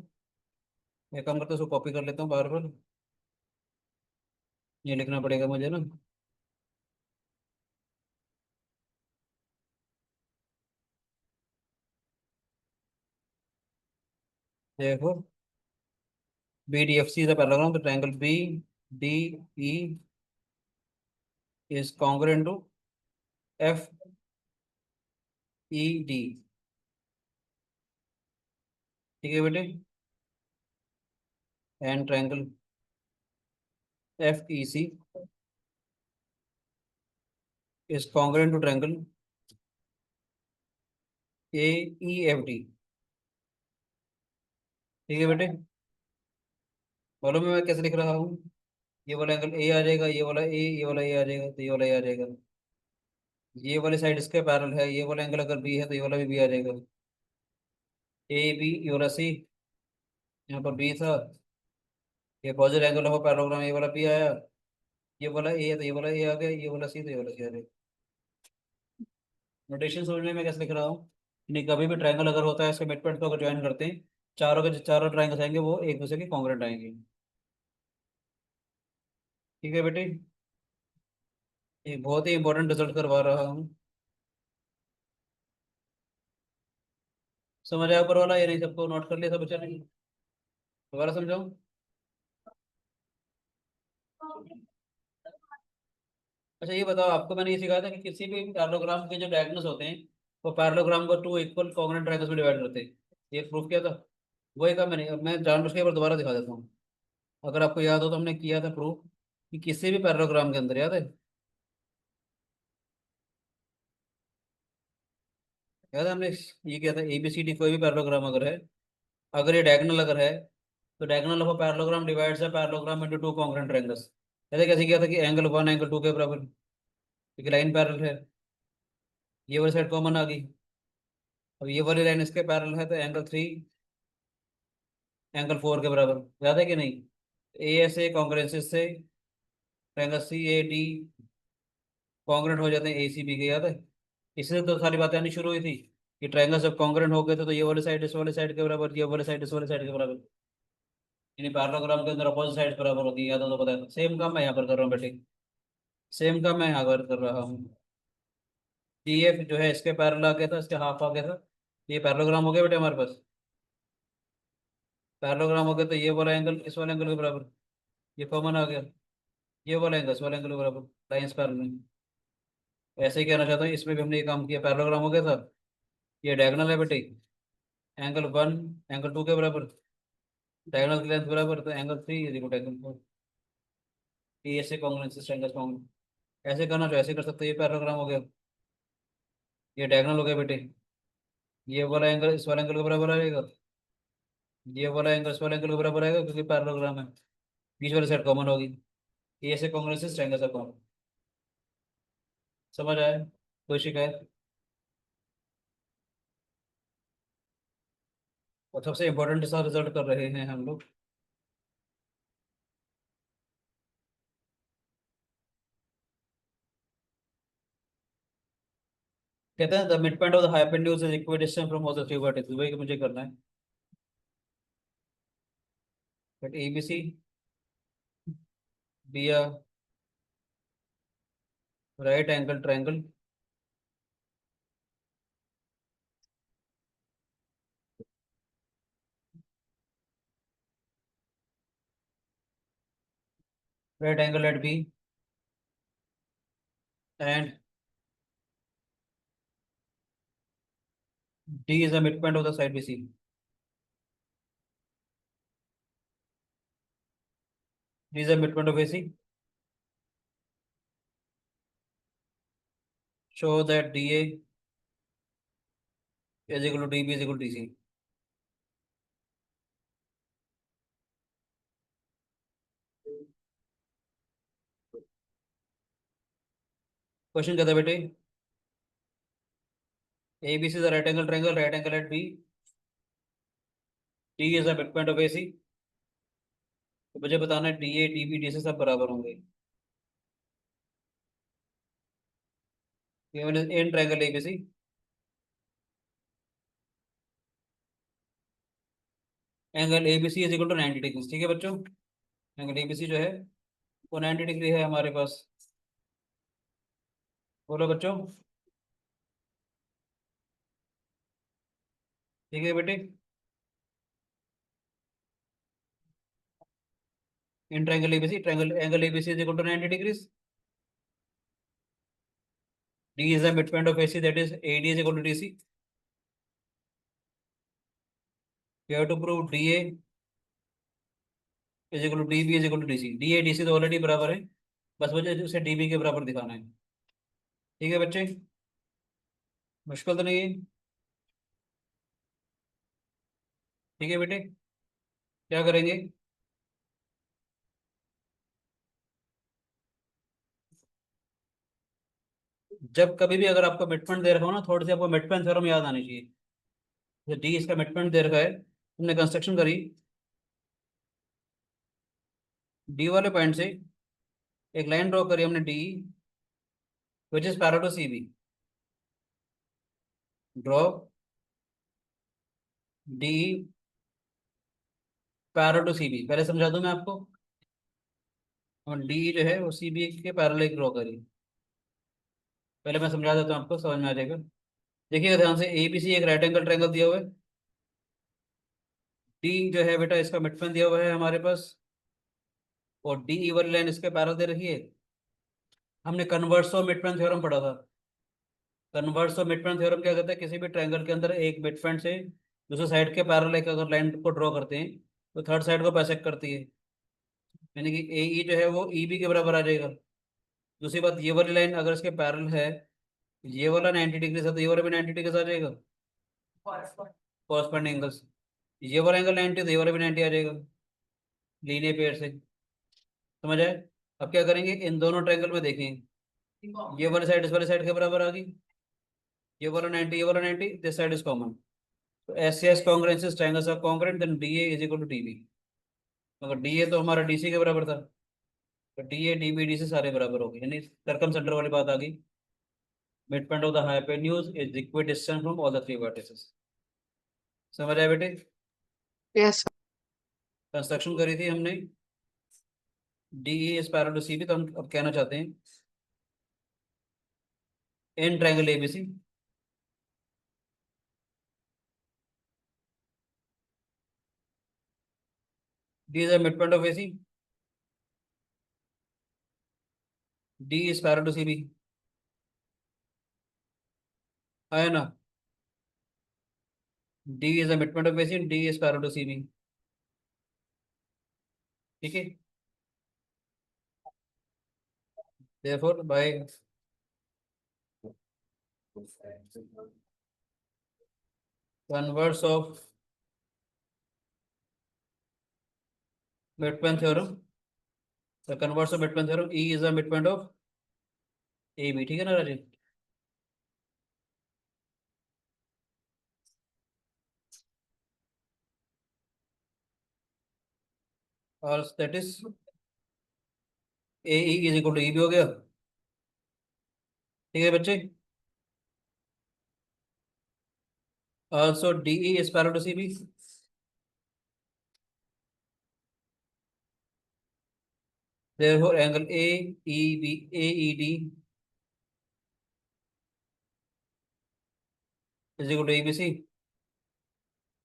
मैं काम करता हूँ, उसको कॉपी कर लेता हूँ बार बार, ये लिखना पड़ेगा मुझे ना। therefore BDFC is a parallelogram, the triangle BDE is congruent to FED। ठीक है बेटे? And triangle FEC is congruent to triangle AEFD। ठीक है बेटे? मालूम है मैं कैसे लिख रहा हूँ? ये वाला एंगल ए आ जाएगा, ये वाला ए, ये वाला ए आ जाएगा, तो ये वाला ए आ जाएगा। ये वाली साइड इसके पैरेलल है, ये वाला एंगल अगर बी है तो ये वाला भी बी आ जाएगा। ए बी, ये वाला सी, यहाँ पर बी था, ये पॉजिटिव एंगल ऑफ पैरेललोग्राम, ये वाला बी आया, ये वाला ए है तो ये वाला ए आ गया, ये वाला सी तो ये वाला सी आ जाएगा। नोटेशन समझने में कैसे लिख रहा हूँ? नहीं, कभी भी ट्रायंगल अगर होता है इसके मिड पॉइंट को अगर ज्वाइन करते हैं, चारों के चारों ट्रायंगल्स आएंगे वो एक दूसरे के कॉन्ग्रुएंट आएंगे। ठीक है बेटे? एक बहुत ही इंपॉर्टेंट रिजल्ट करवा रहा हूँ। समझ आया ऊपर वाला? ये नहीं सबको नोट कर लिया सब बच्चा? नहीं दोबारा समझाऊं? अच्छा ये बताओ, आपको मैंने ये सिखाया था कि किसी भी पैरेललोग्राम के जो डायगोनल्स होते हैं वो पैरेललोग्राम को टू इक्वल कॉन्ग्रुएंट ट्रायंगल्स में डिवाइड करते हैं। ये प्रूफ किया था। वही काम मैंने, मैं जानबूझ के एक बार दोबारा दिखा देता हूँ। अगर आपको याद हो तो हमने किया था प्रूफ कि किसी भी पैरेललोग्राम के अंदर, याद है? याद है हमने ये किया था, ABCD कोई भी पैरेललोग्राम अगर है, अगर ये डायगोनल अगर है, तो diagonal of parallelogram divides the parallelogram into two congruent triangles. ऐसे कैसे किया था कि एंगल 1 एंगल 2 के बराबर, क्योंकि लाइन पैरेलल है, ये वाली साइड कॉमन आ गई। अब ये वाली लाइन इसके पैरेलल है तो एंगल 3 एंगल 4 के बराबर, याद है कि नहीं? ए एस ए कॉन्ग्रेंसेस से ट्रायंगल CAD कॉन्ग्रुएंट हो जाते हैं ACB के, याद है? इससे तो सारी बातें आनी शुरू हुई थी कि ट्रायंगल जब कॉन्ग्रुएंट हो गए थे तो ये वाली साइड इस वाली साइड के बराबर, ये वाली साइड इस वाली साइड के बराबर, यानी पैरेललोग्राम के अंदर अपोजिट साइड बराबर होती है। याद हो तो पता है। सेम काम मैं यहाँ पर कर रहा हूँ बेटे, सेम काम मैं यहाँ पर कर रहा हूँ। DF जो है इसके पैरेलल आ गया था, इसके हाफ आ गया था, ये पैरेललोग्राम हो गया बेटे हमारे पास। पैरेललोग्राम हो गया तो ये वाला एंगल इस वाले एंगल के बराबर, ये कॉमन आ गया, ये वाला एंगल इस वाले एंगल के बराबर, लाइन्स पैरेलल। ऐसे ही कहना चाहता हूँ, इसमें भी हमने ये काम किया, पैरेललोग्राम हो गया था, ये डायगोनल है बेटे, एंगल 1 एंगल 2 के बराबर, डायगोनल की लेंथ बराबर, तो angle 3 is equal to angle 4। ये ऐसे कॉन्ग्रुएंस ट्रायंगल्स कॉन्ग्रुएंट ऐसे करना, तो ऐसे कर सकते हो, ये पैरेललोग्राम हो गया। ये डायगोनल हो गया बेटे। ये वाला एंगल इस वाले एंगल के बराबर आएगा, ये वाला एंगल इस वाले एंगल के बराबर आएगा क्योंकि पैरेललोग्राम है। बीच वाली साइड कॉमन होगी। ये ऐसे कॉन्ग्रेंस ट्रायंगल सा कॉमन। समझ आया? कोई शिकायत? और सबसे इम्पोर्टेंट सा रिजल्ट कर रहे हैं हम लोग। कहते हैं the mid point of the hypotenuse is equidistant from all the three vertices, वही मुझे करना है। But ABC be a right angle triangle right angle at B and D is the midpoint of the side BC. D is the midpoint of AC. Show that DA is equal to DB is equal to DC. Question कहता है बेटे ABC is a right angle at B. D is the midpoint of AC. तो मुझे बताना है DA DB DC सब बराबर होंगे। given is in triangle ABC, angle ABC is equal to 90 degree. ठीक है बच्चों, एंगल ABC जो है वो 90 डिग्री है हमारे पास। बोलो बच्चों। ठीक है बेटे, इन triangle ABC triangle angle ABC is equal to 90 degrees. D is the midpoint of AC, that is AD is equal to DC. You have to prove DA is equal to DB is equal to DC. DA DC तो ऑलरेडी बराबर है, बस मुझे उसे DB के बराबर दिखाना है। ठीक है बच्चे, मुश्किल तो नहीं है। ठीक है बेटे, क्या करेंगे? जब कभी भी अगर आपको मिड पॉइंट दे रखा हो ना, थोड़ी सी आपको मिड पॉइंट थ्योरम याद आनी चाहिए। जैसे डी इसका मिड पॉइंट दे रखा है, तुमने कंस्ट्रक्शन करी, डी वाले पॉइंट से एक लाइन ड्रॉ करी हमने D, which is parallel to C B. Draw D parallel to C B, पहले समझा दूं मैं आपको। और डी जो है वो सी बी के पैरेलल ड्रॉ करी, पहले मैं समझा देता हूँ आपको, समझ में आ जाएगा। देखिएगा ध्यान से, ए बी सी एक राइट एंगल ट्रायंगल दिया हुआ है। डी जो है बेटा इसका मिड पॉइंट दिया हुआ है हमारे पास, और डी वाली लाइन इसके पैरेलल दे रखी है। हमने converse of mid point theorem पढ़ा था। Converse of mid point theorem क्या कहता है, किसी भी ट्रायंगल के अंदर एक मिड पॉइंट से दूसरे साइड के पैरेलल एक अगर लाइन को ड्रॉ करते हैं तो थर्ड साइड को बाइसेक्ट करती है, यानी कि ए ई जो है वो ई बी के बराबर आ जाएगा। दूसरी बात, ये वाली लाइन अगर इसके पैरेलल है, ये वाला 90 डिग्री है तो ये वाला भी 90 डिग्री आ जाएगा, कॉरस्पॉन्डिंग एंगल्स। ये वाला एंगल 90 तो ये वाला भी 90 आ जाएगा, लीनियर पेयर से। समझ आए? अब क्या करेंगे, इन दोनों ट्रायंगल में देखें, ये वाली साइड इस वाली साइड के बराबर आ गई, ये वाला 90 ये वाला 90, दिस साइड इज कॉमन। तो S S congruence triangles are congruent, then D A is equal to D B. अगर डी ए तो हमारा डी सी के बराबर था, तो D A D B D C सारे बराबर हो गए, यानी सर्कम सेंटर वाली बात आ गई। Mid point of the hypotenuse is equidistant from all the three vertices. समझ आया बेटे? यस कंस्ट्रक्शन करी थी हमने, D A is parallel to C B, तो हम अब कहना चाहते हैं in triangle ABC D is the mid point of AC, D is parallel to C B, है ना? D is the mid point of AC, D is parallel to C B. ठीक है, therefore by Converse of midpoint theorem. The converse of midpoint theorem, E is the midpoint of AB, ठीक है ना राजीव? और that is AE is equal to EB हो गया, ठीक है बच्चे? Also DE is parallel to CB. Therefore angle AED is equal to ABC.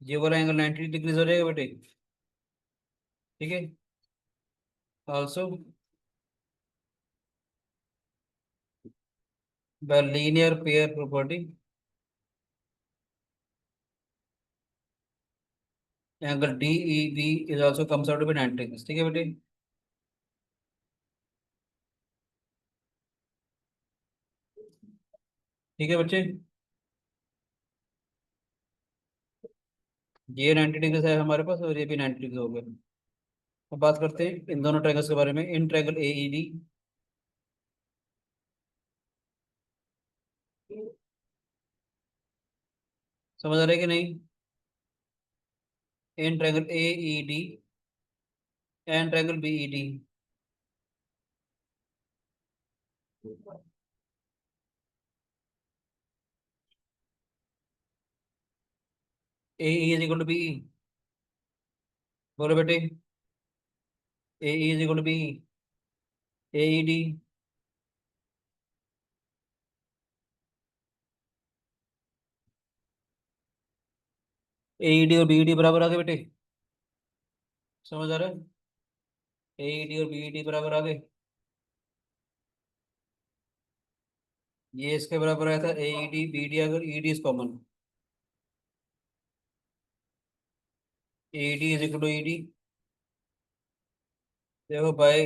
ये वाला एंगल 90 डिग्रीज हो जाएगा बेटे, ठीक है? Also by linear pair property, angle DEB is also comes out to be 90 degrees, ठीक है बेटे? ठीक है बच्चे, ये 90 डिग्री है हमारे पास और ये भी 90 डिग्री हो गया। अब बात करते हैं इन दोनों ट्रायंगल्स के बारे में। इन ट्रायंगल AED, समझ आ रहा है कि नहीं? In triangle AED and triangle BED, AE is equal to BE, बोलो बेटे। AE is equal to BE, AED AED और BED बराबर आ गए बेटे, समझ आ रहा है? AED और BED बराबर आ गए। ये इसके बराबर आया था AED BED, अगर ED is common, AED is equal to ED। देखो by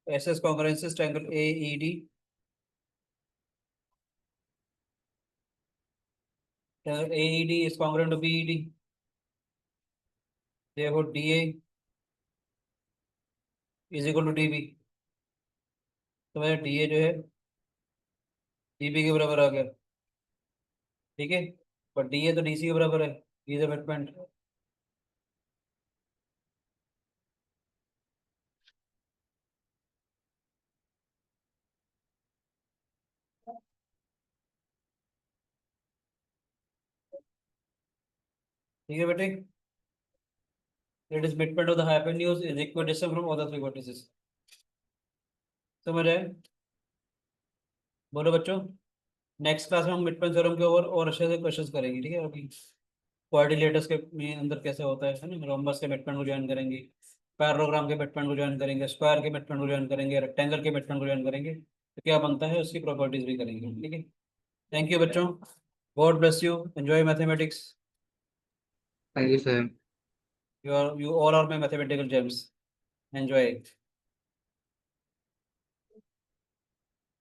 SS congruences triangle AED, AED is congruent to BED, therefore DA is equal to DB। तो मेरा DA जो है DB के बराबर आ गया, ठीक है? पर DA तो DC के बराबर है, इज अ मिडपॉइंट। ठीक है बेटे, it is midpoint of the hypotenuse is equidistant from other three vertices. समझ आए? बोलो बच्चों। नेक्स्ट क्लास में हम मिडपॉइंट थ्योरम के ऊपर और अच्छे से क्वेश्चंस करेंगे, ठीक है? अभी क्वाड्रिलेटरस के अंदर कैसे होता है ना, रोम्बस के मिडपॉइंट को ज्वाइन करेंगे, पैरेललोग्राम के मिडपॉइंट को ज्वाइन करेंगे, स्क्वायर के मिडपॉइंट को ज्वाइन करेंगे, रेक्टेंगल के मिडपॉइंट को ज्वाइन करेंगे, तो क्या बनता है उसकी प्रॉपर्टीज भी करेंगे, ठीक है? थैंक यू बच्चों, God bless you, enjoy mathematics. Thank you, sir. You all are my mathematical gems. Enjoy it.